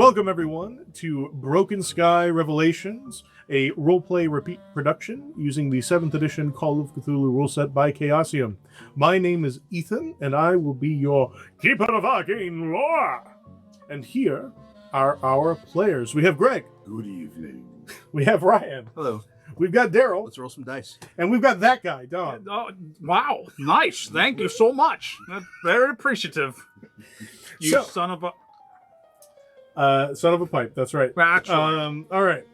Welcome, everyone, to Broken Sky Revelations, a roleplay repeat production using the 7th edition Call of Cthulhu rule set by Chaosium. My name is Ethan, and I will be your Keeper of Arcane Lore. And here are our players. We have Greg. Good evening. We have Ryan. Hello. We've got Daryl. Let's roll some dice. And we've got that guy, Don. Oh, wow. Nice. Thank you so much. Very appreciative. You son of a... Son of a pipe, that's right. Actually. All right.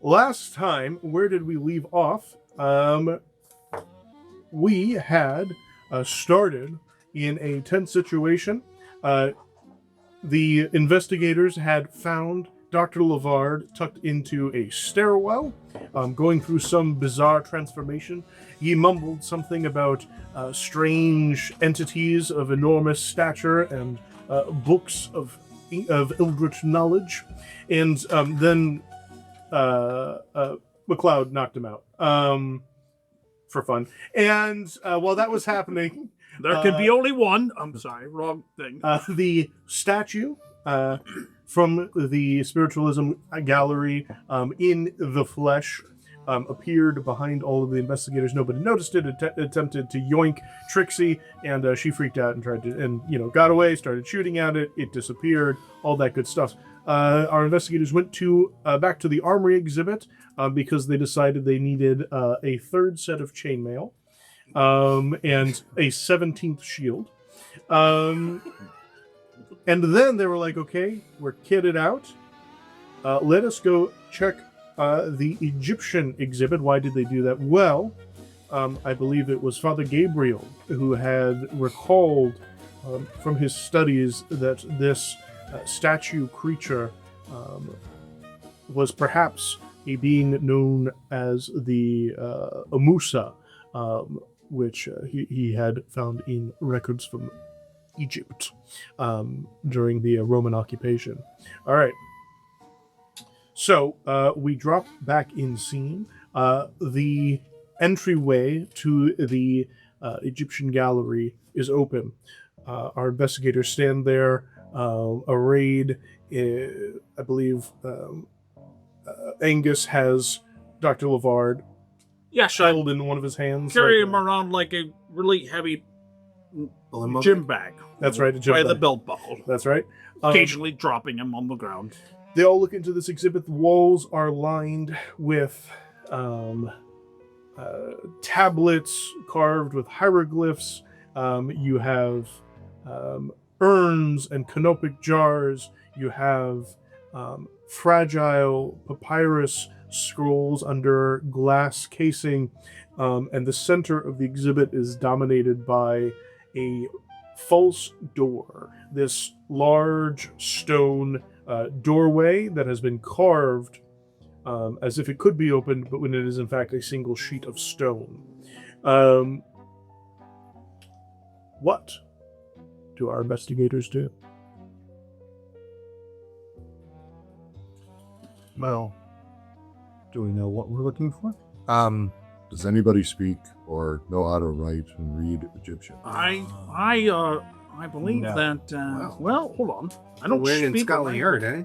Last time, where did we leave off? We had started in a tense situation. The investigators had found Dr. Lavard tucked into a stairwell, going through some bizarre transformation. He mumbled something about strange entities of enormous stature and books of eldritch knowledge, and then McLeod knocked him out for fun. And while that was happening, There can be only one. I'm sorry, wrong thing. the statue from the spiritualism gallery in the flesh appeared behind all of the investigators. Nobody noticed it. Attempted to yoink Trixie, and she freaked out and tried to, and got away. Started shooting at it. It disappeared. All that good stuff. Our investigators went back to the armory exhibit because they decided they needed a third set of chainmail and a 17th shield. And then they were like, "Okay, we're kitted out. Let us go check the Egyptian exhibit." Why did they do that? Well, I believe it was Father Gabriel who had recalled from his studies that this statue creature was perhaps a being known as the Amusa, which he had found in records from Egypt during the Roman occupation. All right. So we drop back in scene. The entryway to the Egyptian gallery is open. Our investigators stand there, arrayed. I believe Angus has Dr. Lavard Yes, I held in one of his hands. carry him around like a really heavy gym bag. That's right, a gym by bag. the belt buckle. That's right. Occasionally dropping him on the ground. They all look into this exhibit. The walls are lined with tablets carved with hieroglyphs. You have urns and canopic jars. You have fragile papyrus scrolls under glass casing. And the center of the exhibit is dominated by a false door. This large stone doorway that has been carved as if it could be opened, but when it is in fact a single sheet of stone. What do our investigators do? Well, do we know what we're looking for? Does anybody speak or know how to write and read Egyptian? I believe No. that. Wow. Well, hold on. I don't We're in speak Scotland Yard, eh?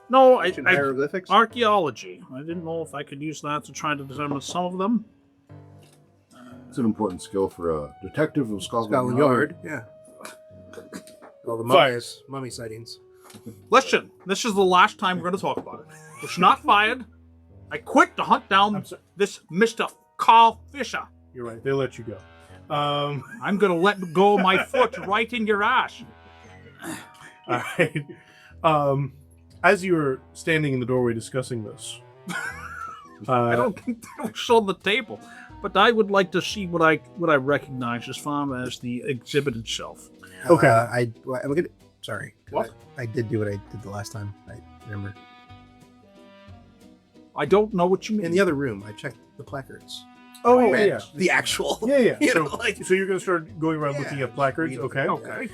No, Ancient I hieroglyphics. archaeology. I didn't know if I could use that to try to determine some of them. It's an important skill for a detective of Scotland Yard, yeah. All the Fire. mummy sightings. Listen, this is the last time we're going to talk about it. It's not fired. I quit to hunt down I'm sorry. this Mr. Carl Fisher. You're right. They let you go. I'm going to let go of my foot right in your ass. All right. As you were standing in the doorway discussing this, I don't think that was on the table, but I would like to see what I recognize as far as the exhibit itself. Okay. Sorry. What? I did do what I did the last time. I remember. I don't know what you mean. In the other room, I checked the placards. oh Read yeah, The actual. yeah. You So, know, like- so you're going to start going around Yeah. looking at placards. Read- Okay. Okay.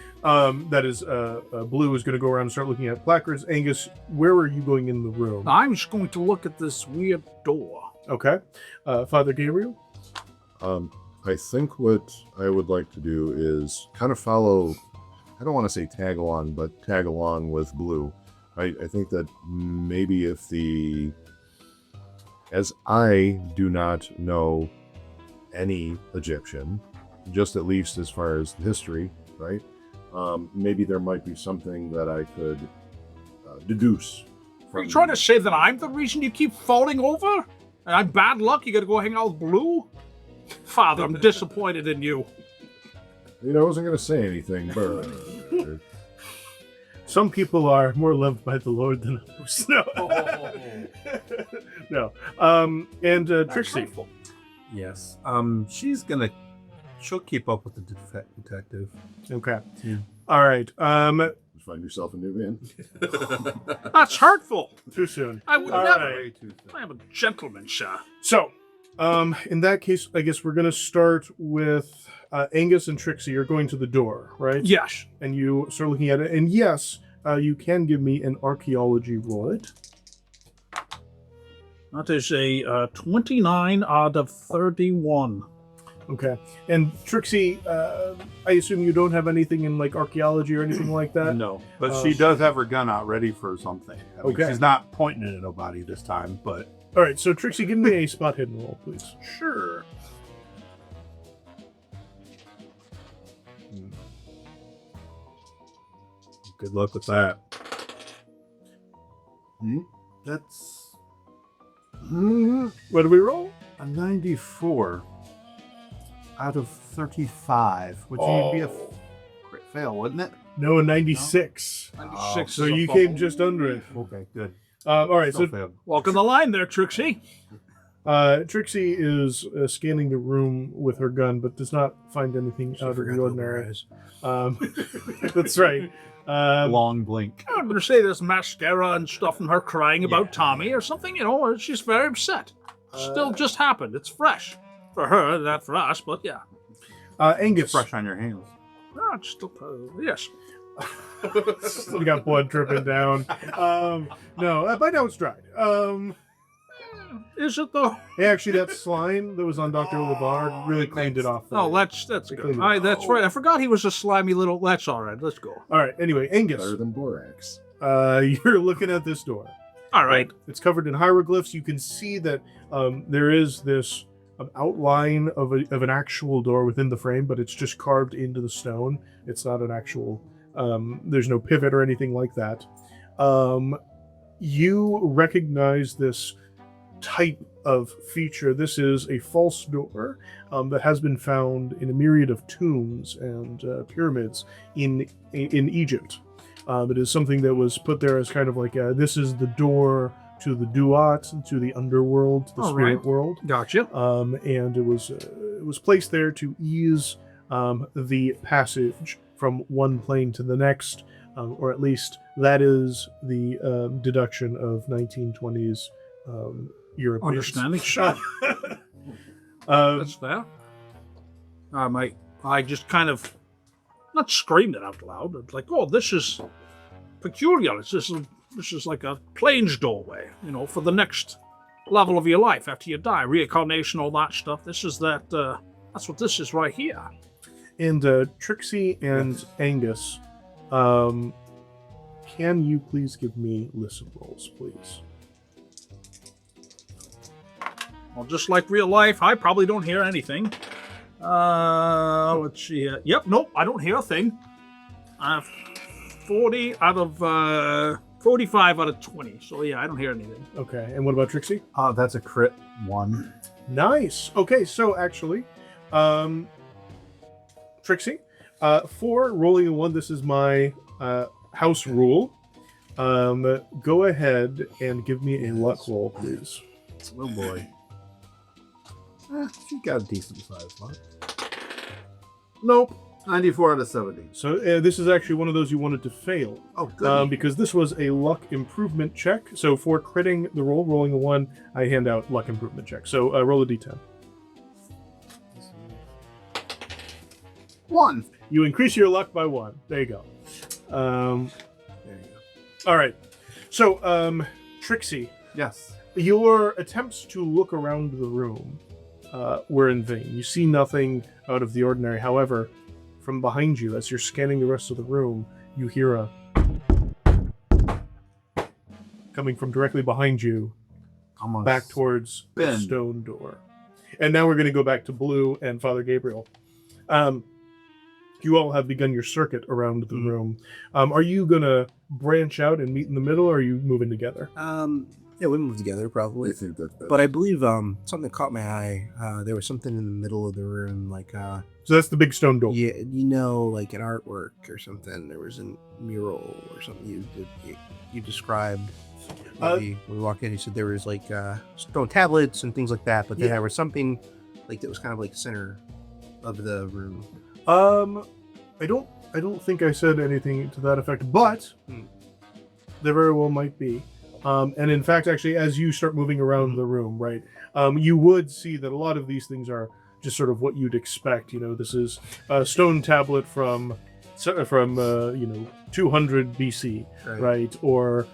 That is Blue is going to go around and start looking at placards. Angus, where are you going in the room? I'm just going to look at this weird door. Okay. Father Gabriel. I think what I would like to do is kind of follow, I don't want to say tag along, but tag along with Blue I think that maybe if as I do not know any Egyptian, just at least as far as history, right? Maybe there might be something that I could deduce. Are you trying to say that I'm the reason you keep falling over? And I'm bad luck? You gotta go hang out with Blue? Father, I'm disappointed in you. I wasn't going to say anything, but Some people are more loved by the Lord than others. No. No. And Trixie. Yes. She'll keep up with the detective. Okay. Yeah. All right. find yourself a new man. That's hurtful. Too soon. I would All never. right. I am a gentleman, sir. So, in that case, I guess we're going to start with Angus and Trixie. You're going to the door, right? Yes. And you start looking at it. And yes, you can give me an archaeology roll. That is a 29 out of 31. Okay. And Trixie, I assume you don't have anything in like archaeology or anything like that? No, but she does have her gun out ready for something. I mean, Okay. She's not pointing it at nobody this time, but All right. So Trixie, give me a spot hidden roll, please. Sure. good luck with that. That's What do we roll? A 94 out of 35, which would be a crit fail, wouldn't it? No, a 96. 96 So is a you fumble. came just under it. Okay, good. All right. Still So failed. Walking the line there, Trixie. Trixie is scanning the room with her gun, but does not find anything out of the ordinary. That's right. Long blink. I'm going to say there's mascara and stuff and her crying about Tommy or something, she's very upset. Still just happened. It's fresh. For her, not for us, but yeah. Angus. Fresh on your hands. No, it's still, yes. We got blood dripping down. No, by now it's dried. Is it though? Actually, that slime that was on Dr. LeVar really cleaned it off. for Oh, you. that's They good. cleaned it All right, up. that's right. I forgot he was a slimy little. That's all right. Let's go. All right. Anyway, Angus, better than borax. you're looking at this door. All right. It's covered in hieroglyphs. You can see that there is this outline of an actual door within the frame, but it's just carved into the stone. It's not an actual. There's no pivot or anything like that. You recognize this type of feature. This is a false door that has been found in a myriad of tombs and pyramids in Egypt. It is something that was put there as kind of like this is the door to the Duat, to the underworld, the All spirit right. world. Gotcha. And it was placed there to ease the passage from one plane to the next, or at least that is the deduction of 1920s Europeans. Understanding. Sure. That's fair. I just kind of not screamed it out loud. It's like, oh, this is peculiar. This is like a plane's doorway, for the next level of your life after you die, reincarnation, all that stuff. This is that. That's what this is right here. And Trixie and Angus, can you please give me listen rolls, please? Well, just like real life, I probably don't hear anything. Let's see here. Yep, nope, I don't hear a thing. 40 out of 45 out of 20. So yeah, I don't hear anything. Okay, and what about Trixie? That's a crit 1. Nice. Okay, so actually, Trixie, for rolling a 1, this is my house rule. Go ahead and give me a luck roll, please. Oh boy. She got a decent size luck. Nope. 94 out of 70. So this is actually one of those you wanted to fail. Oh, good. Because this was a luck improvement check. So for critting the roll, rolling a 1, I hand out luck improvement check. So roll a d10. 1. You increase your luck by 1. There you go. There you go. All right. So, Trixie, Yes. your attempts to look around the room were in vain. You see nothing out of the ordinary. However, from behind you, as you're scanning the rest of the room, you hear a coming from directly behind you, Almost. back towards the Ben. stone door. And now we're going to go back to Blue and Father Gabriel. You all have begun your circuit around the room. Are you going to branch out and meet in the middle, or are you moving together? Yeah, we moved together probably. I think that's better. But I believe something caught my eye. There was something in the middle of the room, like So that's the big stone door. yeah, like an artwork or something. There was a mural or something you described. Maybe when we walked in, you said there was like stone tablets and things like that. But then there was something like that was kind of like the center of the room. I don't think I said anything to that effect, but there very well might be. And in fact, actually, as you start moving around the room, right, you would see that a lot of these things are just sort of what you'd expect. You know, this is a stone tablet from 200 BC, right? Or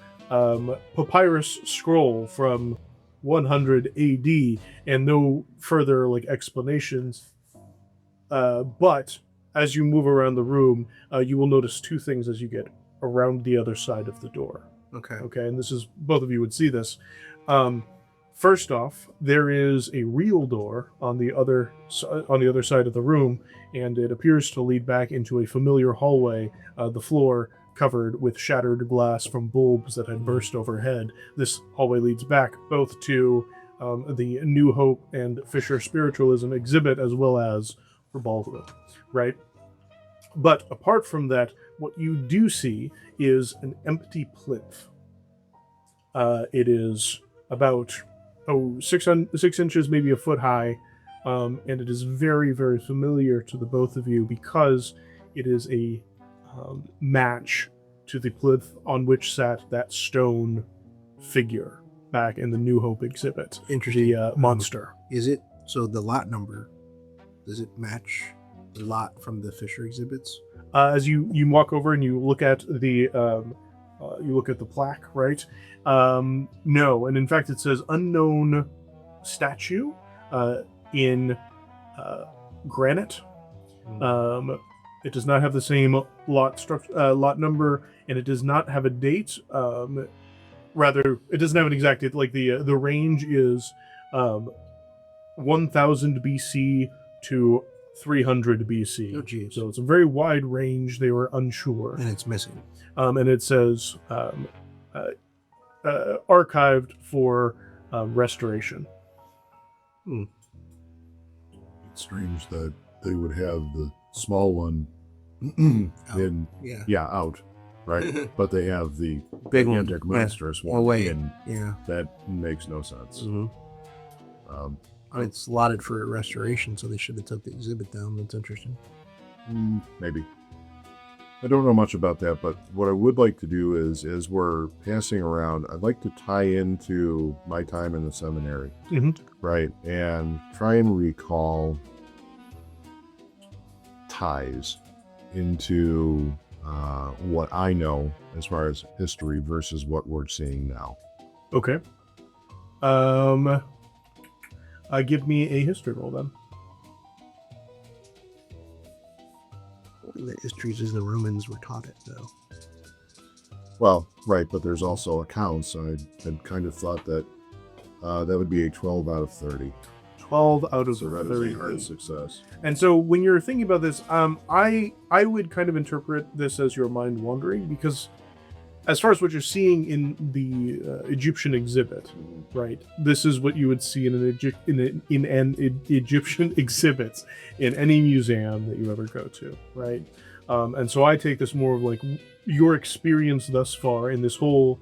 papyrus scroll from 100 AD, and no further like explanations. But as you move around the room, you will notice two things as you get around the other side of the door. Okay, and this is, both of you would see this. First off, there is a real door on the other side of the room, and it appears to lead back into a familiar hallway. The floor covered with shattered glass from bulbs that had burst overhead. This hallway leads back both to the New Hope and Fisher Spiritualism exhibit, as well as the ballroom, right? But apart from that, what you do see is an empty plinth. It is about 6 inches, maybe a foot high, and it is very, very familiar to the both of you because it is a match to the plinth on which sat that stone figure back in the New Hope exhibit. Interesting. The monster. Is it so? The lot number, does it match the lot from the Fisher exhibits? As you walk over and you look at the plaque, right? No, and in fact it says unknown statue in granite. It does not have the same lot number, and it does not have a date. Rather, it doesn't have an exact date. Like the range is 1000 BC to 300 BC. Oh, geez. So it's a very wide range. They were unsure. And it's missing. And it says archived for restoration. It's strange that they would have the small one out, right? But they have the Big one. gigantic monstrous one away. in. Yeah. That makes no sense. It's allotted for restoration, so they should have took the exhibit down. That's interesting. Maybe. I don't know much about that, but what I would like to do is, as we're passing around, I'd like to tie into my time in the seminary, right? And try and recall ties into what I know as far as history versus what we're seeing now. Okay. Give me a history roll then. The histories as the Romans were taught it, though. Well, right, but there's also accounts. I had kind of thought that that would be a 12 out of 30. 12 out of So that 30. is a hard success. And so when you're thinking about this, I would kind of interpret this as your mind wandering, because as far as what you're seeing in the Egyptian exhibit, right? This is what you would see in an Egyptian exhibit in any museum that you ever go to, right? And so I take this more of like your experience thus far in this whole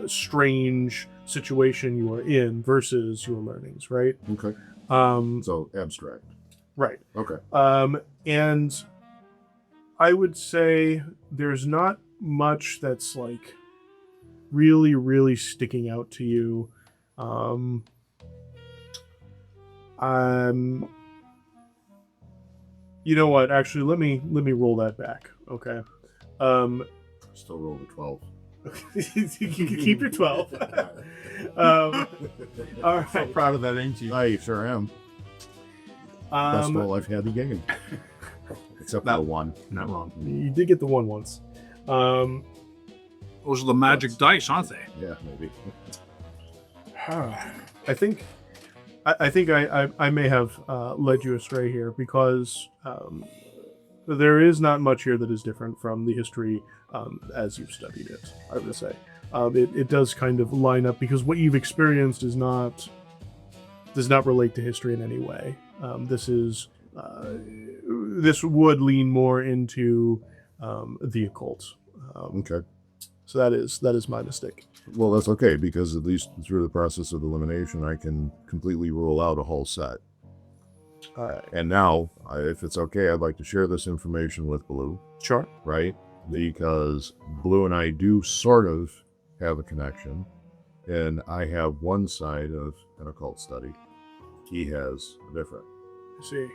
strange situation you are in versus your learnings, right? Okay. So abstract. Right. Okay. And I would say there's not much that's like really, really sticking out to you. You know what? Actually, let me roll that back. Okay. Still roll the 12. You can keep your 12. All right. So proud of that, ain't you? I sure am. Best roll I've had the game. Except for the one. Not wrong. You did get the one once. Those are the magic dice, aren't they? Yeah, maybe. I think I may have led you astray here because there is not much here that is different from the history as you've studied it, I would say. It does kind of line up because what you've experienced does not relate to history in any way. This would lean more into the occult. Okay. So that is my mistake. Well, that's okay, because at least through the process of elimination, I can completely rule out a whole set. And now, if it's okay, I'd like to share this information with Blue, Sure. right? Because Blue and I do sort of have a connection, and I have one side of an occult study. He has a different. I see.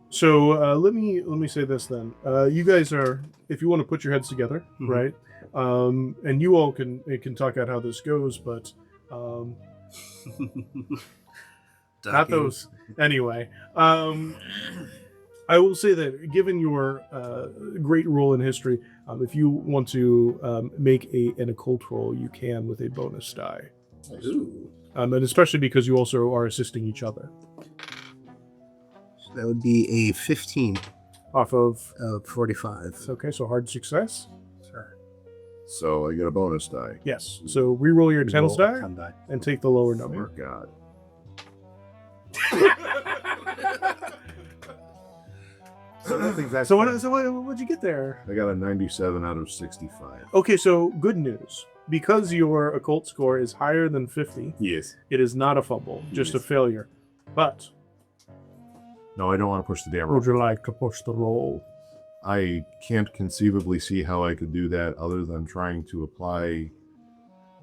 So let me say this then. You guys are, if you want to put your heads together, right? And you all can talk out how this goes, but not those anyway. I will say that given your great role in history, if you want to make an occult roll, you can with a bonus die. Ooh. And especially because you also are assisting each other. So that would be a 15 Off of 45. okay, so hard success. Sure. So I get a bonus die. Yes. So re-roll your Reroll tens die 10 die. and take the lower number. Thank God. So what'd you get there? I got a 97 out of 65. Okay, so good news. Because your occult score is higher than 50, Yes. it is not a fumble, just a Yes. failure. But No, I don't want to push the damn would roll. you like to push the roll? I can't conceivably see how I could do that other than trying to apply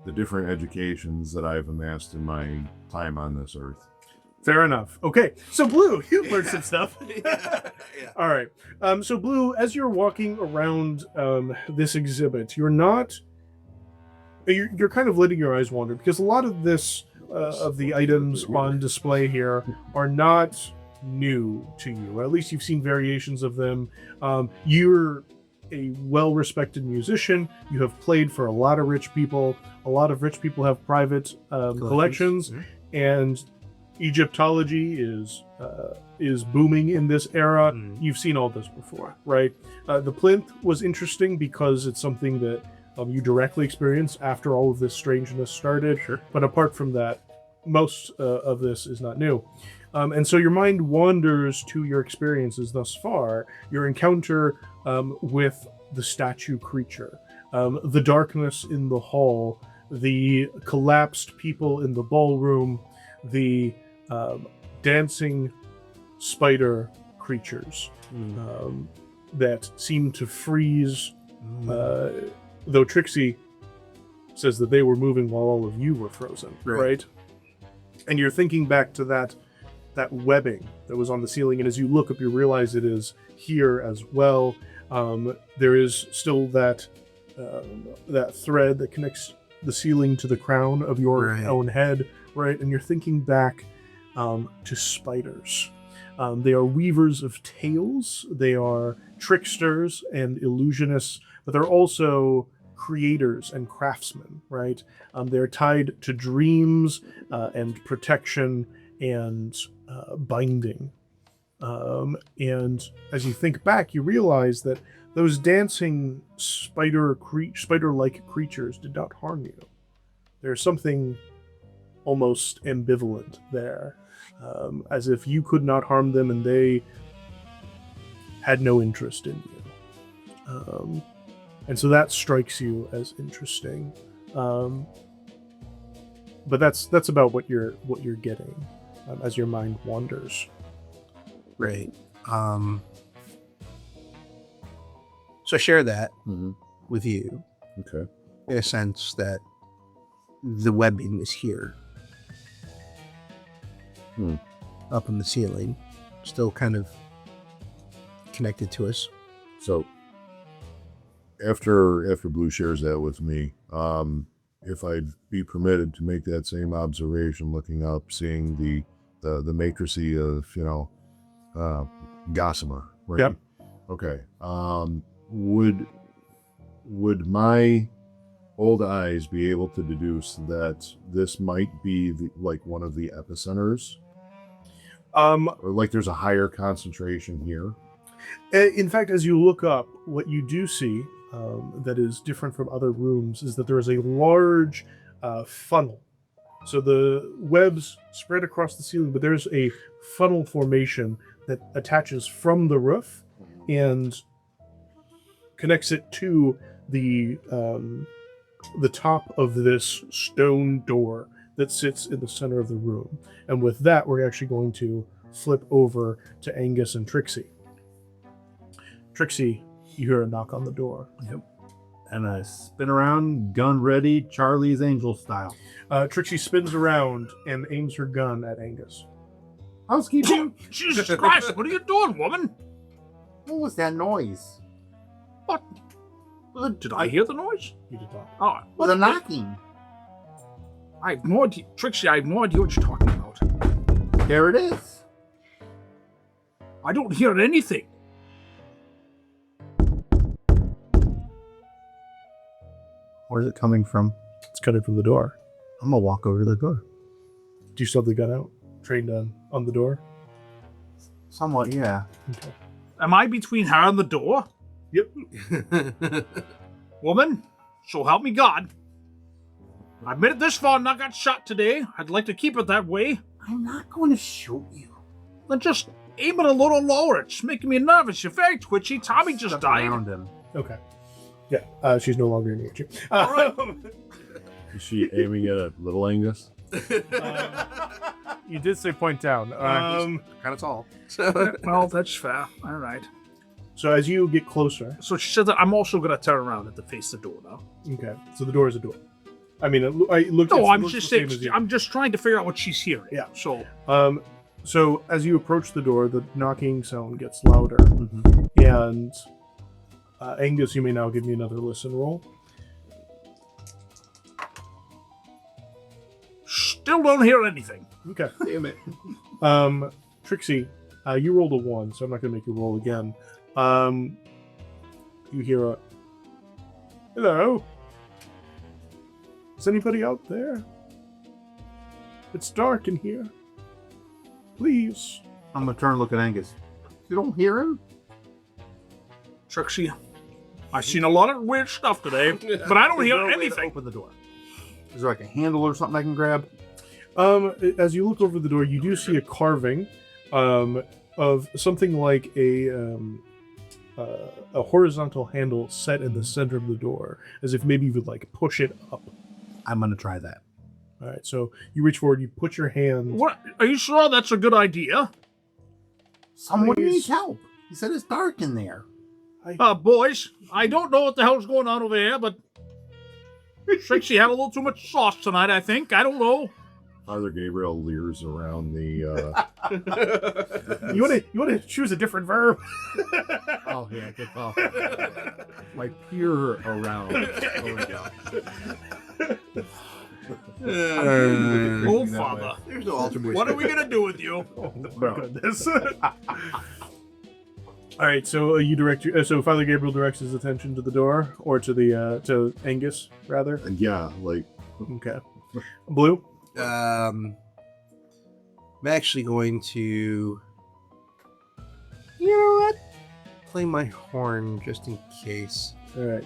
the different educations that I've amassed in my time on this earth. Fair enough. Okay, so Blue, you learned some stuff. Yeah. All right. So Blue, as you're walking around this exhibit, you're not. You're kind of letting your eyes wander because a lot of this of the items on display here are not new to you. At least you've seen variations of them. You're a well-respected musician. You have played for a lot of rich people. A lot of rich people have private collections, and Egyptology is booming in this era. You've seen all this before, right? The plinth was interesting because it's something that you directly experienced after all of this strangeness started. Sure. But apart from that, most of this is not new. And so your mind wanders to your experiences thus far. Your encounter with the statue creature, the darkness in the hall, the collapsed people in the ballroom, the dancing spider creatures that seem to freeze. Though Trixie says that they were moving while all of you were frozen, right? And you're thinking back to that webbing that was on the ceiling, and as you look up, you realize it is here as well. There is still that thread that connects the ceiling to the crown of your own head, right? And you're thinking back to spiders. They are weavers of tales. They are tricksters and illusionists, but they're also creators and craftsmen, right? They're tied to dreams and protection and binding. And as you think back, you realize that those dancing spider-like creatures did not harm you. There's something almost ambivalent there, as if you could not harm them and they had no interest in you. And so that strikes you as interesting. But that's about what you're getting as your mind wanders. Right. So I share that with you. Okay. In a sense that the webbing is here. Up in the ceiling. Still kind of connected to us. So after Blue shares that with me, if I'd be permitted to make that same observation, looking up, seeing the matricy of, Gossamer, right? Yep. Okay. Would would my old eyes be able to deduce that this might be like one of the epicenters? Or like there's a higher concentration here? In fact, as you look up, what you do see that is different from other rooms is that there is a large funnel. So the webs spread across the ceiling, but there's a funnel formation that attaches from the roof and connects it to the top of this stone door that sits in the center of the room. And with that, we're actually going to flip over to Angus and Trixie. Trixie, you hear a knock on the door. Yep. And I spin around, gun ready, Charlie's Angel style. Trixie spins around and aims her gun at Angus. Housekeeping. Jesus Christ, what are you doing, woman? What was that noise? What? Did I hear the noise? You did not. Oh, The knocking. I have no idea. Trixie, I have no idea what you're talking about. There it is. I don't hear anything. Where's it coming from? It's coming from the door. I'm gonna walk over to the door. Do you still have the gun out? Trained on the door? Somewhat, yeah. Okay. Am I between her and the door? Yep. Woman, so help me God. I've made it this far and not got shot today. I'd like to keep it that way. I'm not going to shoot you. Then just aim it a little lower. It's making me nervous. You're very twitchy. Tommy just Step died. around him. Okay. Yeah, she's no longer aiming at you. All right. Is she aiming at little Angus? You did say point down. Kind of tall. Well, that's fair. All right. So as you get closer, So she said that I'm also going to turn around and face the door now. okay. So the door is a door. I mean, it looks. No, it I'm looks just the same saying. as you. I'm just trying to figure out what she's hearing. Yeah. So So as you approach the door, the knocking sound gets louder, and Angus, you may now give me another listen roll. still don't hear anything. Okay. Damn it. Trixie, you rolled a 1, so I'm not going to make you roll again. You hear a, hello? Is anybody out there? It's dark in here. Please. I'm gonna turn and look at Angus. You don't hear him? Trixie, I've seen a lot of weird stuff today, but I don't Is hear there a way to anything. Open the door. Is there like a handle or something I can grab? As you look over the door, you do see a carving of something like a horizontal handle set in the center of the door, as if maybe you would like push it up. I'm gonna try that. All right, so you reach forward, you put your hand. What? Are you sure that's a good idea? Someone Please. needs help. He said it's dark in there. Boys, I don't know what the hell's going on over here, but Trixie had a little too much sauce tonight, I think. I don't know. Father Gabriel leers around the. You want to choose a different verb? Oh yeah, good call. My peer around. Oh, yeah. Oh, Father. There's no alter voice. What are we going to do with you? Oh my goodness. All right, so you direct your. So Father Gabriel directs his attention to the door, or to the to Angus rather. Yeah, like Okay. Blue. I'm actually going to, you know what? Play my horn just in case. All right.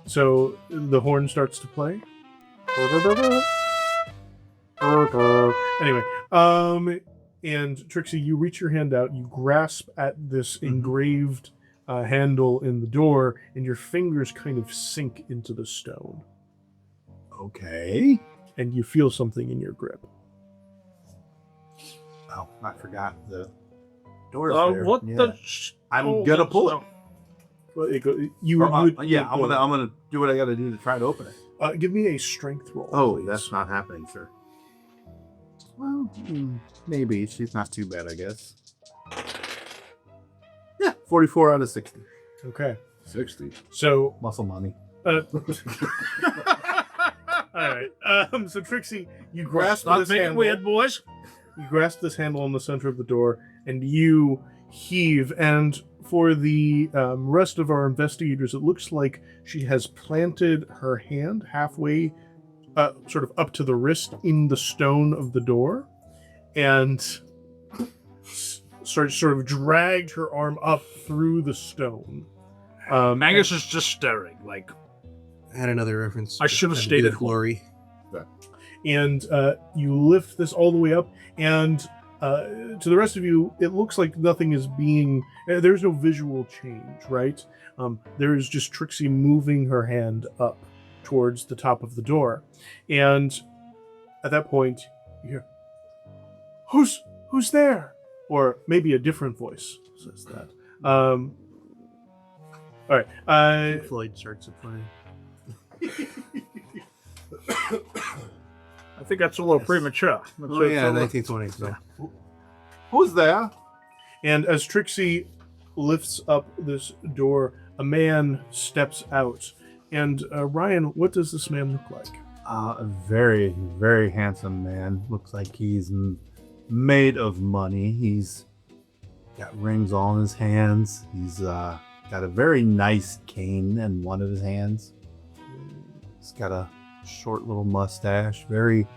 So the horn starts to play. Anyway, and Trixie, you reach your hand out, you grasp at this engraved handle in the door, and your fingers kind of sink into the stone, Okay. and you feel something in your grip. Oh, I forgot the door's there. What Yeah. the... I'm Oh, gonna that's pull it. so- Well, you Or, you yeah, I'm gonna do what I gotta do to try to open it. give me a strength roll. Oh, please. that's not happening, sir. Well, maybe she's not too bad, I guess. Yeah, 44 out of 60. Okay. 60. So Muscle money. all right. So Trixie, you grasp Stop this making handle. weird, boys. You grasp this handle in the center of the door, and you heave, and for the rest of our investigators, it looks like she has planted her hand halfway, sort of up to the wrist in the stone of the door, and sort of dragged her arm up through the stone. Magus is just staring, like, I had another reference. I should have Had to stayed do at with home. Glory. And you lift this all the way up, and to the rest of you, it looks like nothing is being... There's no visual change, right? There is just Trixie moving her hand up towards the top of the door. And at that point, you hear, Who's there? Or maybe a different voice says that. All right. Pink Floyd starts it playing. I think that's a little premature. Oh, yeah, 1920. So. Who's there? And as Trixie lifts up this door, a man steps out. And Ryan, what does this man look like? A very, very handsome man. Looks like he's made of money. He's got rings on his hands. He's got a very nice cane in one of his hands. He's got a short little mustache. Very...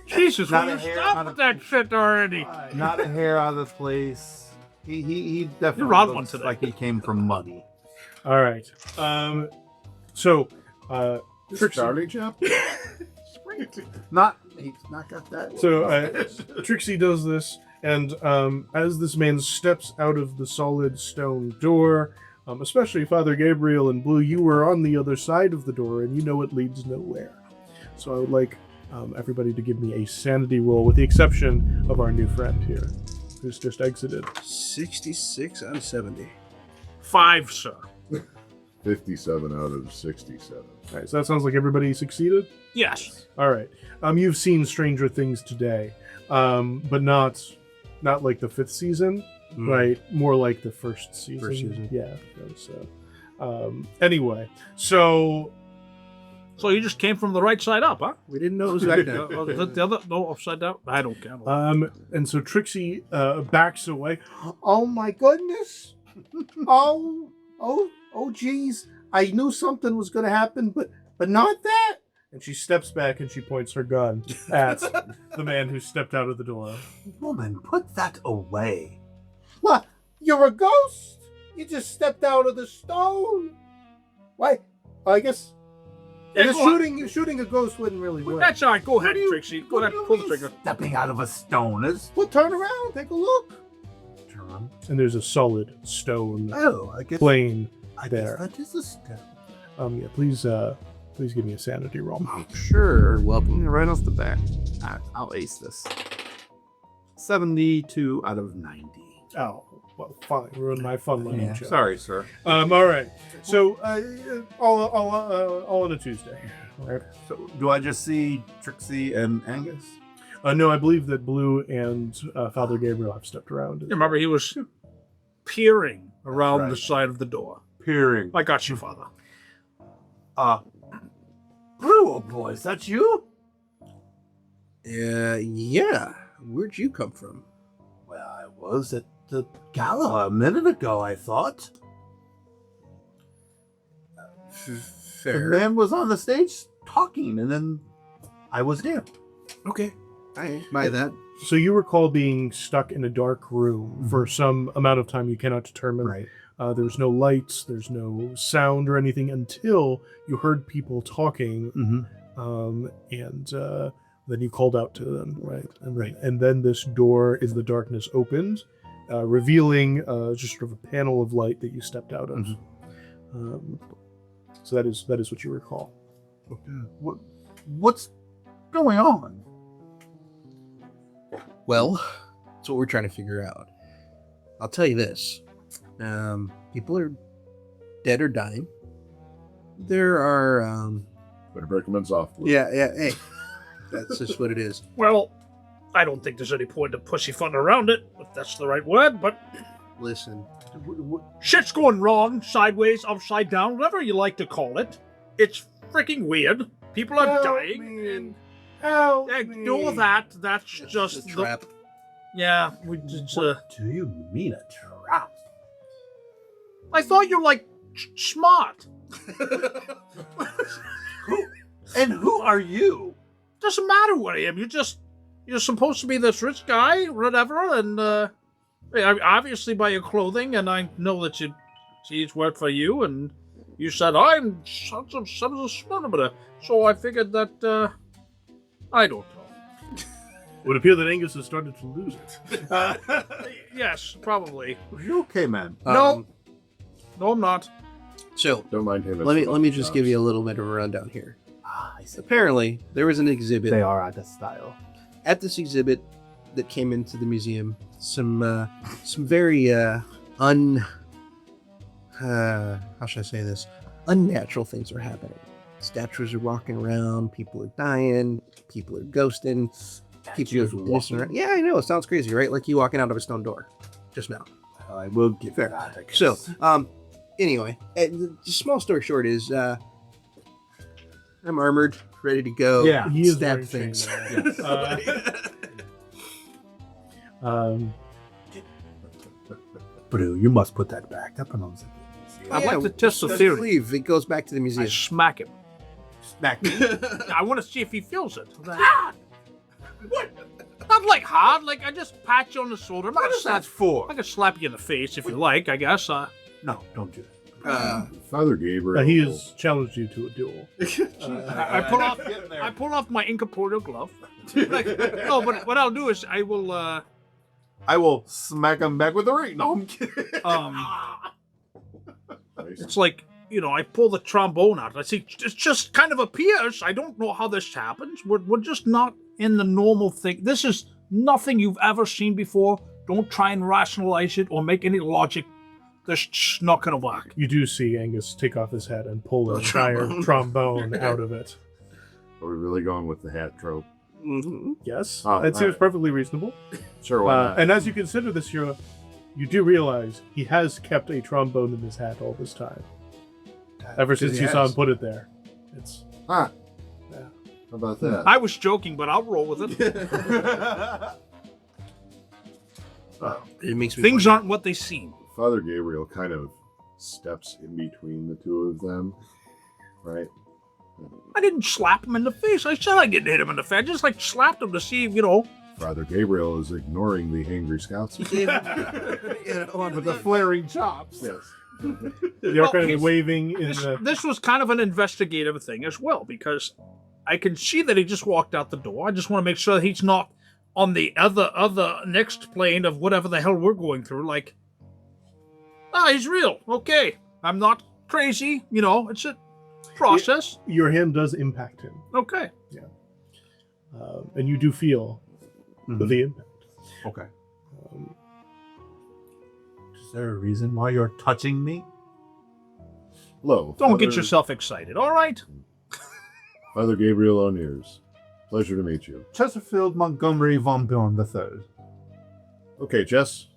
Jesus, Not will a you hair, stop not with a- that shit already? Not a hair out of place. He definitely You're on one looks today. like he came from money. All right. So, This Trixie, Charlie chap? He's not got that. So Trixie does this, and as this man steps out of the solid stone door, especially Father Gabriel and Blue, you were on the other side of the door, and you know it leads nowhere. So I would like everybody to give me a sanity roll, with the exception of our new friend here, who's just exited. 66 out of 70. 5, sir. 57 out of 67. All right, so that sounds like everybody succeeded. Yes. All right. You've seen Stranger Things today, but not like the 5th season, right? More like the first season. First season. Yeah. So, anyway, so So you just came from the right side up, huh? We didn't know it was back then. Oh, is it the other? No, upside down? I don't care. and so Trixie backs away. Oh my goodness! Oh, geez! I knew something was going to happen, but not that. And she steps back and she points her gun at the man who stepped out of the door. Woman, put that away. What? You're a ghost? You just stepped out of the stone? Why? I guess. Yeah, I guess go on. shooting a ghost wouldn't really Well, work. that's all right. Go ahead, do you- Trixie. Go what ahead, do you pull the mean trigger. Stepping out of a stone is... Well, turn around, take a look. Turn. And there's a solid stone Oh, I guess... plane I there. guess that is a stone. Yeah, please give me a sanity roll. Sure, welcome. Right off the bat. I'll ace this. 72 out of 90. Oh, well, fine. Ruined my fun learning show. Sorry, sir. All right. So, all on a Tuesday. All right. So, do I just see Trixie and Angus? No, I believe that Blue and Father Gabriel have stepped around. You remember, he was peering around right. the side of the door. Peering. I got you, Father. Blue, old boy, is that you? Yeah. Where'd you come from? Well, I was at the gala a minute ago, I thought. The Fair. man was on the stage talking, and then I was there. Okay. I buy that. So you recall being stuck in a dark room for some amount of time you cannot determine. Right. There's no lights, there's no sound or anything until you heard people talking, Mm-hmm. and then you called out to them, right? And then this door is the darkness opened, revealing just sort of a panel of light that you stepped out of. So that is what you recall. What's going on? Well, that's what we're trying to figure out. I'll tell you this. People are dead or dying. There are, Better break them in soft. yeah, hey. That's just what it is. Well, I don't think there's any point in pussyfooting around it, if that's the right word, but Listen, shit's going wrong, sideways, upside down, whatever you like to call it. It's freaking weird. People are dying, and Help ignore that. That's it's just a trap. Yeah, we just. What do you mean a trap? I thought you're like smart. Who are you? Doesn't matter what I am. You're supposed to be this rich guy, whatever, and obviously by your clothing, and I know that she's worked for you, and you said I'm sons of Smurder, so I figured that I don't know. It would appear that Angus has started to lose it. Yes, probably. Are you okay, man? No, I'm not. So Don't mind him. let me just give you a little bit of a rundown here. I see. Apparently, there was an exhibit They are out of style. at this exhibit that came into the museum. Some very how should I say this? Unnatural things are happening. Statues are walking around. People are dying. People are ghosting. People are walking around. Yeah, I know. It sounds crazy, right? Like you walking out of a stone door just now. I will give Fair. that. I guess. So, anyway, the small story short is, I'm armored, ready to go. Yeah. He is stab wearing things. chainmail. Brew, you must put that back. That belongs in the museum. I'd like to test the doesn't theory. leave. It goes back to the I museum. smack him. Smack me. I want to see if he feels it. What? Not like hard. Like I just pat you on the shoulder. I'm not What gonna is that for? I can slap you in the face if you like. I guess. No, don't do that. Father Gabriel. He has challenged you to a duel. I pull off my incorporeal glove. No, but what I'll do is I will. I will smack him back with a ring. No, I'm kidding. Nice. It's like I pull the trombone out. I see it just kind of appears. I don't know how this happens. We're just not in the normal thing. This is nothing you've ever seen before. Don't try and rationalize it or make any logic. This just not gonna work. You do see Angus take off his head and pull an entire trombone out of it. Are we really going with the hat trope? Mm-hmm. Yes, Oh, that seems alright. perfectly reasonable. Sure, why not? And as you consider this, you do realize he has kept a trombone in his hat all this time. Ever since he you saw has. him put it there. It's Huh. Yeah. How about that? I was joking, but I'll roll with it. It makes me Things wonder. aren't what they seem. Father Gabriel kind of steps in between the two of them, right? I didn't slap him in the face. I said I didn't hit him in the face. I just slapped him to see, Father Gabriel is ignoring the angry scouts. With the flaring chops. Yes. the Arcane he's- waving in the. This was kind of an investigative thing as well, because I can see that he just walked out the door. I just want to make sure that he's not on the other next plane of whatever the hell we're going through. He's real. Okay. I'm not crazy. It's a process. Your hand does impact him, Okay. and you do feel the impact. Okay. Is there a reason why you're touching me? Hello. Don't get Father- yourself excited, all right? Father Gabriel O'Nears. Pleasure to meet you. Chesterfield Montgomery von Buren III. Okay, Jess.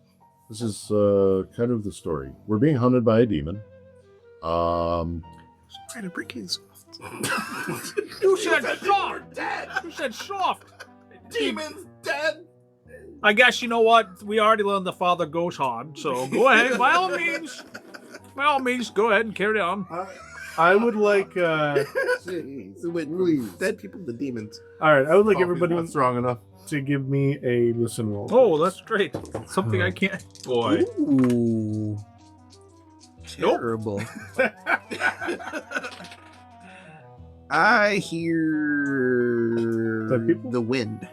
This is kind of the story. We're being hunted by a demon. Trying to break his. You said soft. You said soft. Demon's dead! I guess you know what? We already learned the father goes hard, so go ahead. By all means, go ahead and carry on. I would like. Dead people, the demons. All right, I would like everybody Not strong enough. to give me a listen roll. Oh, that's great. Something I can't. Boy. Ooh. Terrible. I hear Dead people? the wind.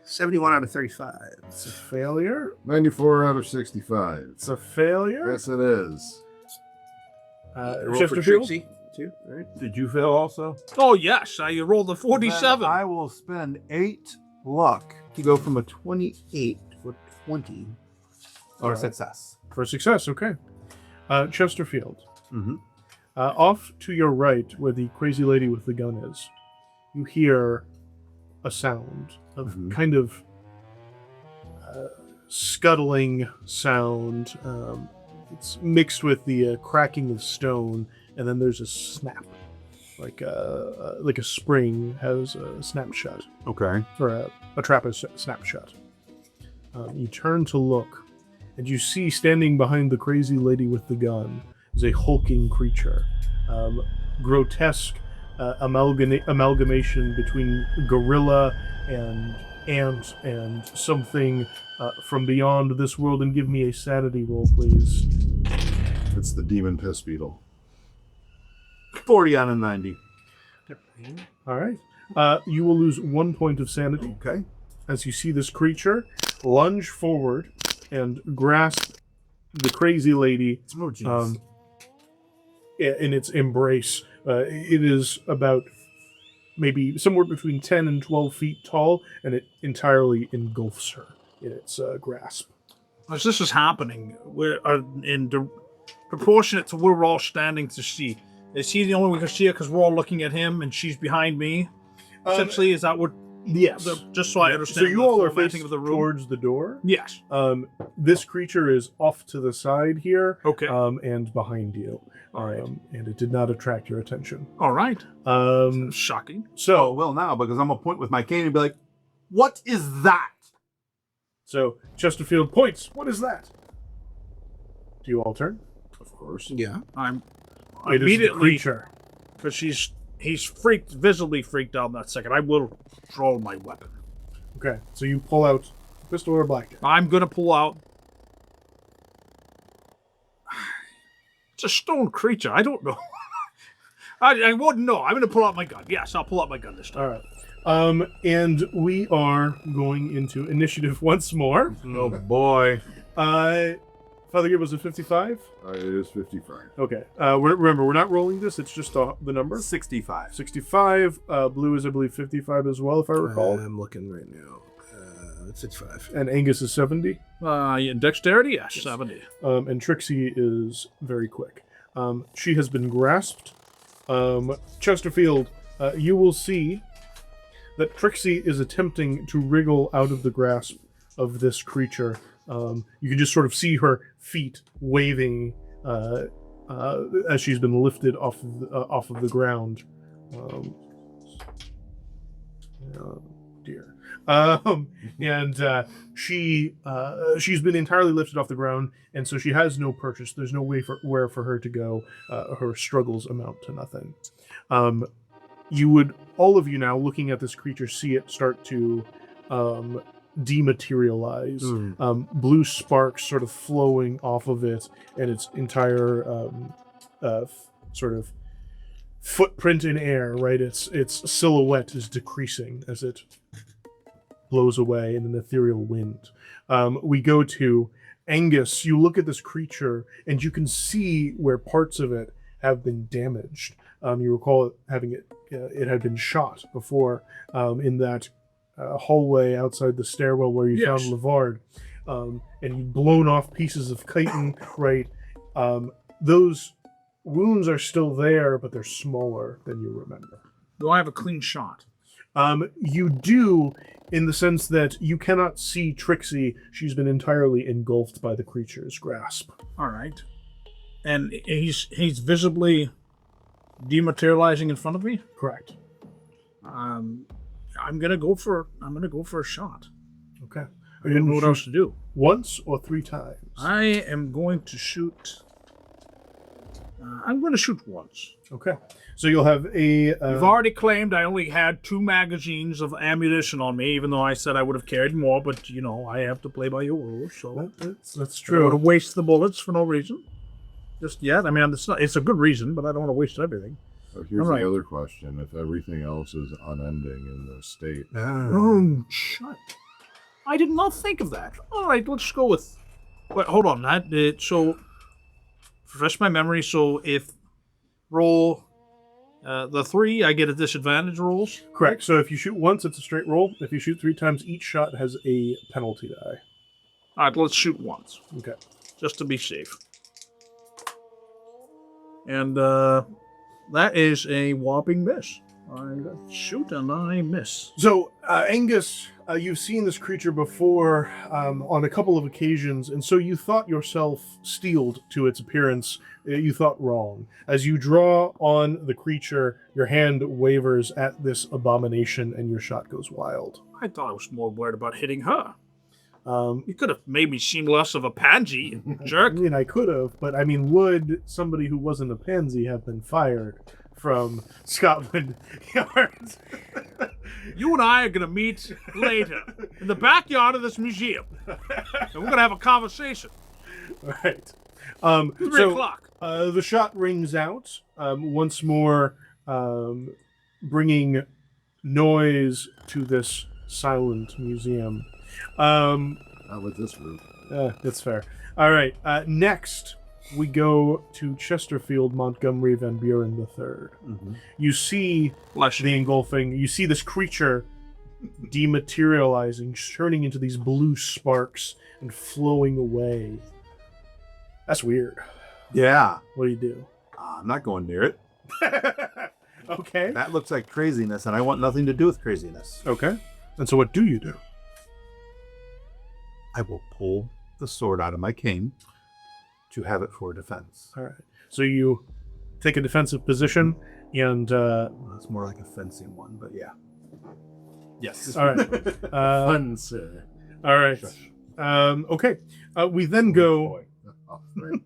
71 out of 35. It's a failure. 94 out of 65. It's a failure. Yes, it is. Roll for Chesterfield. Trixie, too. All right. Did you fail also? Oh, yes. I rolled a 47. Then I will spend 8 luck to go from a 28 to a 20. Or success. For success, okay. Chesterfield. Mm-hmm. Off to your right, where the crazy lady with the gun is, you hear a sound of Mhm. kind of scuttling sound. It's mixed with the cracking of stone, and then there's a snap, like a spring has a snap shut, Okay. or a trap is snap shut. You turn to look, and you see standing behind the crazy lady with the gun is a hulking creature. Grotesque amalgamation between gorilla and ant and something from beyond this world. And give me a sanity roll, please. It's the demon piss beetle. 40 out of 90. All right. You will lose 1 point of sanity Okay. as you see this creature lunge forward and grasp the crazy lady in its embrace. It is about maybe somewhere between 10 and 12 feet tall, and it entirely engulfs her in its grasp. As this is happening, we're proportionate to where we're all standing to see. Is he the only one who can see her because we're all looking at him and she's behind me? Essentially, is that what? Yes. Just so I understand. So you all are formatting facing of the room. towards the door. Yes. This creature is off to the side here. Okay. And behind you. All right. And it did not attract your attention. All right. Shocking. Oh, So, well, now, because I'm going to point with my cane and be like, what is that? so Chesterfield points. What is that? Do you all turn? Of course. Yeah. I'm It is the immediately, creature. because he's visibly freaked out in that second. I will draw my weapon. Okay, so you pull out pistol or blackjack. I'm gonna pull out. It's a stone creature. I don't know. I wouldn't know. I'm gonna pull out my gun. Yes, I'll pull out my gun this time. All right. And we are going into initiative once more. Oh, boy. Father Gabriel, was it 55? It is 55. Okay. Remember, we're not rolling this. It's just the number. 65. 65. Blue is, I believe, 55 as well, if I recall. I'm looking right now. It's 65. And Angus is 70. Dexterity, yes, 70. And Trixie is very quick. She has been grasped. Chesterfield, you will see that Trixie is attempting to wriggle out of the grasp of this creature. You can just sort of see her feet waving as she's been lifted off of the ground. Oh dear. And she's been entirely lifted off the ground, and so she has no purchase. There's no where for her to go. Her struggles amount to nothing. You would, all of you now looking at this creature, see it start to dematerialize. Blue sparks sort of flowing off of it, and its entire sort of footprint in air, right? Its silhouette is decreasing as it blows away in an ethereal wind. We go to Angus. You look at this creature, and you can see where parts of it have been damaged. You recall having it had been shot before in that hallway outside the stairwell where you found Lavard, and you'd blown off pieces of chitin, right? Those wounds are still there, but they're smaller than you remember. Do I have a clean shot? You do, in the sense that you cannot see Trixie. She's been entirely engulfed by the creature's grasp. All right. And he's visibly dematerializing in front of me. Correct. I'm gonna go for a shot. Okay. I don't know what else to do. Once or 3 times? I am going to shoot. I'm going to shoot once. Okay. So you'll have a... You've already claimed I only had 2 magazines of ammunition on me, even though I said I would have carried more, but, I have to play by your rules, so... That's I don't true. want to waste the bullets for no reason. Just yet. I mean, it's a good reason, but I don't want to waste everything. So here's All right. the other question. If everything else is unending in this state, Oh, shut. I did not think of that. All right, let's go with... Wait, hold on. So, refresh my memory. So, if roll the 3, I get a disadvantage rolls? Correct. So if you shoot once, it's a straight roll. If you shoot 3 times, each shot has a penalty die. All right, let's shoot once, Okay. just to be safe. And that is a whopping miss. I shoot and I miss. So, Angus, you've seen this creature before on a couple of occasions, and so you thought yourself steeled to its appearance. You thought wrong. As you draw on the creature, your hand wavers at this abomination, and your shot goes wild. I thought I was more worried about hitting her. You could have made me seem less of a pansy, I jerk. mean, I could have, but I mean, would somebody who wasn't a pansy have been fired from Scotland Yard? You and I are going to meet later in the backyard of this museum. And we're going to have a conversation. Right. 3 o'clock. The shot rings out once more, bringing noise to this silent museum. Not with this roof. That's fair. All right. Next, we go to Chesterfield, Montgomery Van Buren III. You see Bless you. the engulfing. You see this creature dematerializing, turning into these blue sparks and flowing away. That's weird. Yeah. What do you do? I'm not going near it. Okay. That looks like craziness, and I want nothing to do with craziness. Okay. And so what do you do? I will pull the sword out of my cane to have it for defense. All right. So you take a defensive position and... Well, it's more like a fencing one, but yeah. Yes. all right. Fun, sir. All right. Okay. We then go Boy. Oh, right.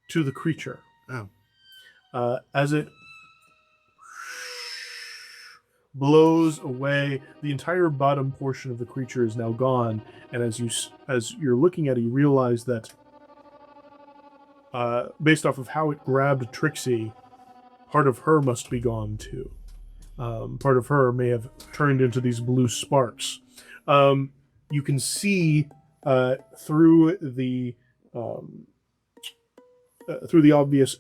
to the creature. Oh. As it blows away, the entire bottom portion of the creature is now gone. And as you're looking at it, you realize that based off of how it grabbed Trixie, part of her must be gone too. Part of her may have turned into these blue sparks. You can see through the obvious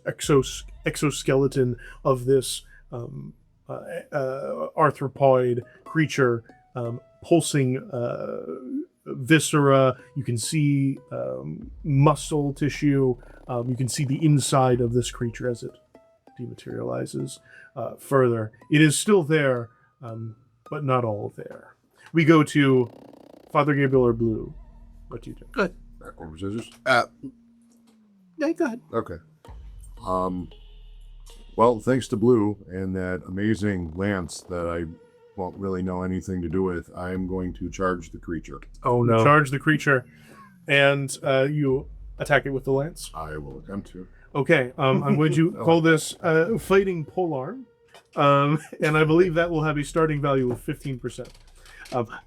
exoskeleton of this arthropoid creature, pulsing viscera. You can see muscle tissue. You can see the inside of this creature as it dematerializes further. It is still there, but not all there. We go to Father Gabriel or Blue. What do you do? Good. Back over scissors. Yeah, go ahead. Okay. Well, thanks to Blue and that amazing lance that I won't really know anything to do with, I am going to charge the creature. Oh no! Charge the creature, and you attack it with the lance. I will attempt to. Okay, I'm going to call this fighting polearm, and I believe that will have a starting value of 15%.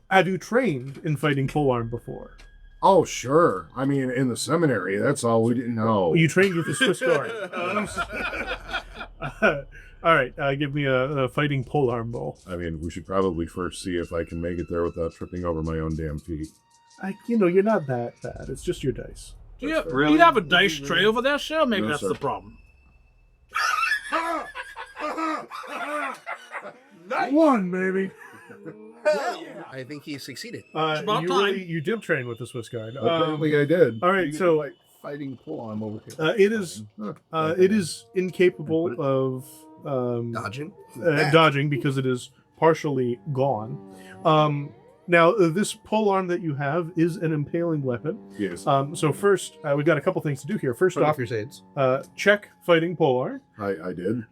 Have you trained in fighting polearm before? Oh, sure. I mean, in the seminary, that's all we didn't know. You trained with the Swiss Guard. All right, give me a fighting polearm roll. I mean, we should probably first see if I can make it there without tripping over my own damn feet. You're not that bad. It's just your dice. Do you have a dice tray over there, sir? Maybe No, that's sir. the problem. One, baby. I think he succeeded. about time. You did train with the Swiss Guard. Apparently I did. all right, so like fighting polearm over here. it is incapable of Dodging. dodging because it is partially gone. Now, this polearm that you have is an impaling weapon. Yes. So first, we've got a couple things to do here. First From the off, Crusades. check fighting polearm. I did.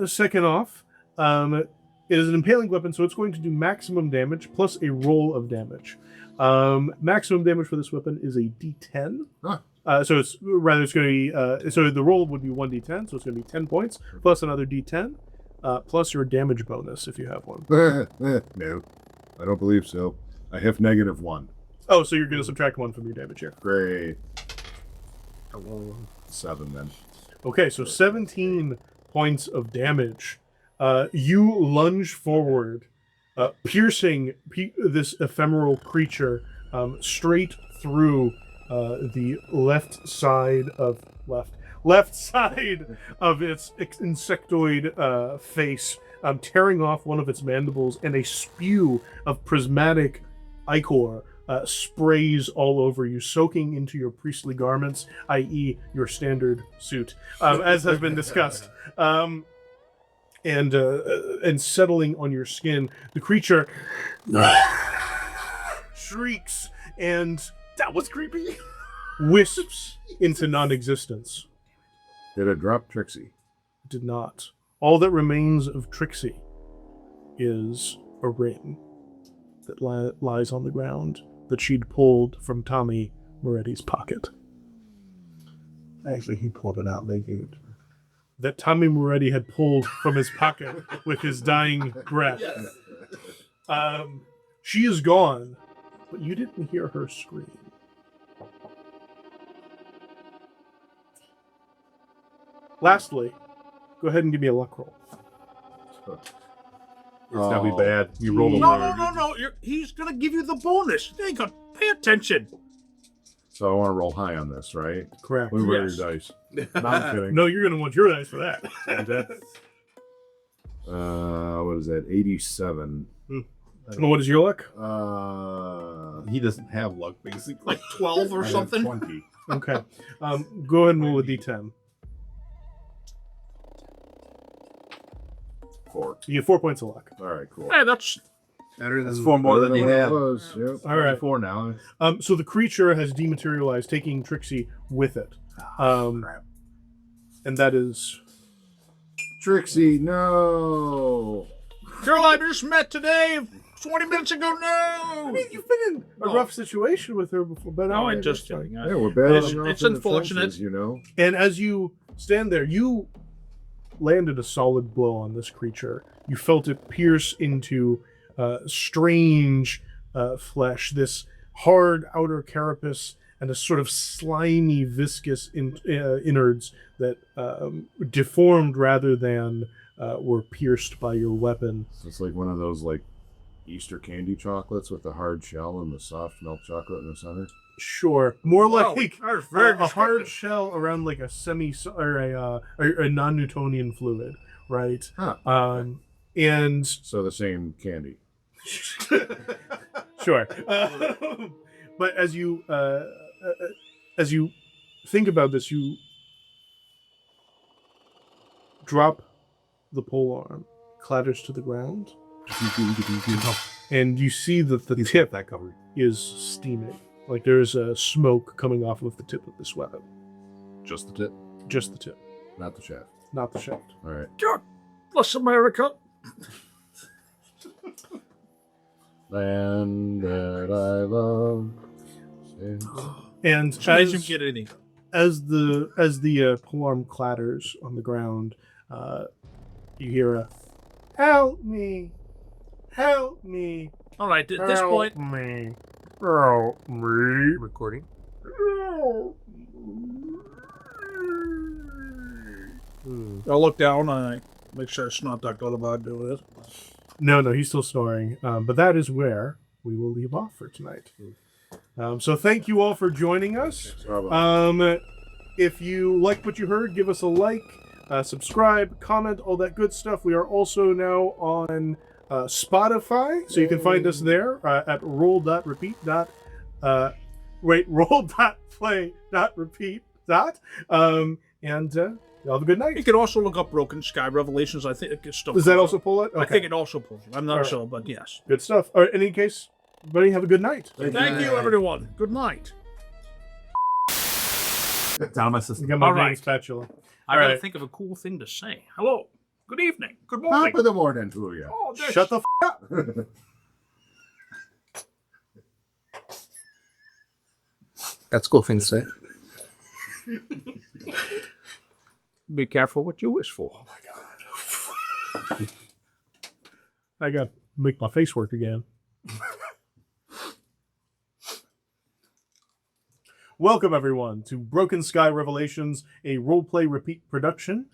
Second off, it is an impaling weapon, so it's going to do maximum damage plus a roll of damage. Maximum damage for this weapon is a D10. Huh. So it's going to be so the roll would be 1d10, so it's going to be 10 points plus another d10 plus your damage bonus if you have one. No, I don't believe so. I have -1. Oh, so you're going to subtract 1 from your damage here. Great. Oh, 7 then. Okay, so 17 points of damage. You lunge forward, piercing this ephemeral creature straight through the left side of its insectoid face, tearing off one of its mandibles, and a spew of prismatic ichor sprays all over you, soaking into your priestly garments, i.e. your standard suit, as has been discussed. And settling on your skin, the creature shrieks and that was creepy. Wisps into non-existence. Did it drop Trixie? It did not. All that remains of Trixie is a ring that lies on the ground that she'd pulled from Tommy Moretti's pocket. Actually, he pulled it out. They gave it to her. That Tommy Moretti had pulled from his pocket with his dying breath. She is gone, but you didn't hear her scream. Lastly, go ahead and give me a luck roll. It's gonna be bad. You roll a No, one. no. He's gonna give you the bonus. You ain't got pay attention. So I want to roll high on this, right? Correct. We roll Yes. your dice. No, I'm kidding. No, you're going to want your dice for that. What is that? 87. And what is your luck? He doesn't have luck, basically. Like 12 or I have something. 20. Okay. Go ahead and roll a d10. 4. You get 4 points of luck. All right, cool. Hey, that's Better That's than 4 more than Better he what it had. was, yep. All right. 4 now. So the creature has dematerialized, taking Trixie with it. crap. And that is... Trixie, no. girl I just met today 20 minutes ago. No. You've been in a rough situation with her before, but No, I'm I'm just kidding. Yeah, we're battling off It's in the unfortunate. trenches, you know. And as you stand there, you landed a solid blow on this creature. You felt it pierce into strange flesh, this hard outer carapace, and a sort of slimy, viscous innards that deformed rather than were pierced by your weapon. So it's like one of those like Easter candy chocolates with the hard shell and the soft milk chocolate in the center. Sure, more Wow, like that's very a hard descriptive. shell around like a or a non-Newtonian fluid, right? Huh. And So the same candy. sure, but as you think about this, you drop the pole arm, clatters to the ground, and you see that the tip that covered. is steaming. Like there's smoke coming off of the tip of this weapon. Just the tip, Just the tip, not the shaft. not the shaft. All right. God bless America. Land that I love. And Just makes him get anything. as the polearm clatters on the ground, you hear a "Help me! Help me! All right, at this help point, me! Help me!" Recording. I'll look down and I make sure it's not that good about doing it. No, he's still snoring. But that is where we will leave off for tonight. So thank you all for joining us. If you like what you heard, give us a like, subscribe, comment, all that good stuff. We are also now on Spotify, so you can find us there at roll.repeat. Roll.play.repeat. And y'all have a good You night. can also look up Broken Sky Revelations. I think it still Does that pulls also up. pull it? I think it also pulls it. I'm not All right. sure, but yes. Good stuff. All right, in any case, everybody have a good night. Thank you, everyone. Good night. Down my You system. got my All big right. spatula. I gotta right. think of a cool thing to say. Hello. Good evening. Good Top morning. of the morning to you. Oh, this- Shut the f up. That's a cool thing to say. Be careful what you wish for. I got to make my face work again. Welcome, everyone, to Broken Sky Revelations, a roleplay repeat production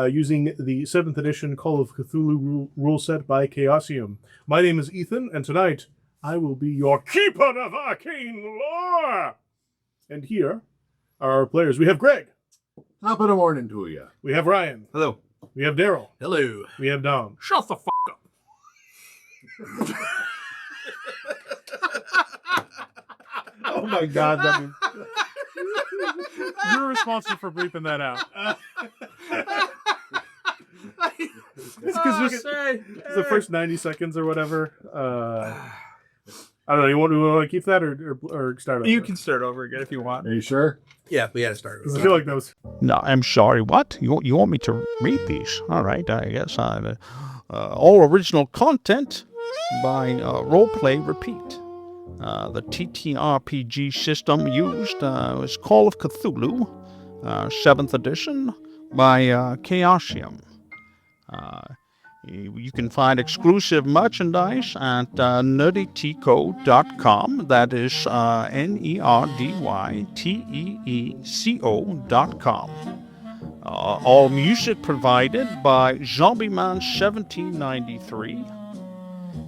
using the 7th edition Call of Cthulhu rule set by Chaosium. My name is Ethan, and tonight I will be your keeper of arcane lore. And here are our players. We have Greg. Top of the morning to you. We have Ryan. Hello. We have Daryl. Hello. We have Dom. Shut the f up. Oh my God, that means you're responsible for bleeping that out. It's because it's the first 90 seconds or whatever. I don't know. You want to keep that or start over? You can start over again if you want. Are you sure? Yeah, we had to start. 'Cause I feel like that was. No, I'm sorry. What? You want me to read these? All right, I guess all original content by Roleplay Repeat. The TTRPG system used is Call of Cthulhu, 7th edition by Chaosium. You can find exclusive merchandise at nerdyteco.com. That is nerdyteeco.com. All music provided by Zombieman1793.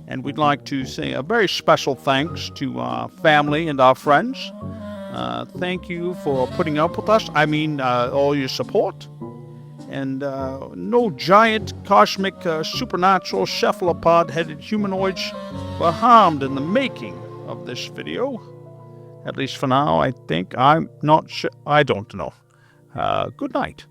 And we'd like to say a very special thanks to our family and our friends. Thank you for putting up with us. I mean, all your support. And no giant, cosmic, supernatural, cephalopod-headed humanoids were harmed in the making of this video. At least for now, I think. I'm not sure. I don't know. Good night.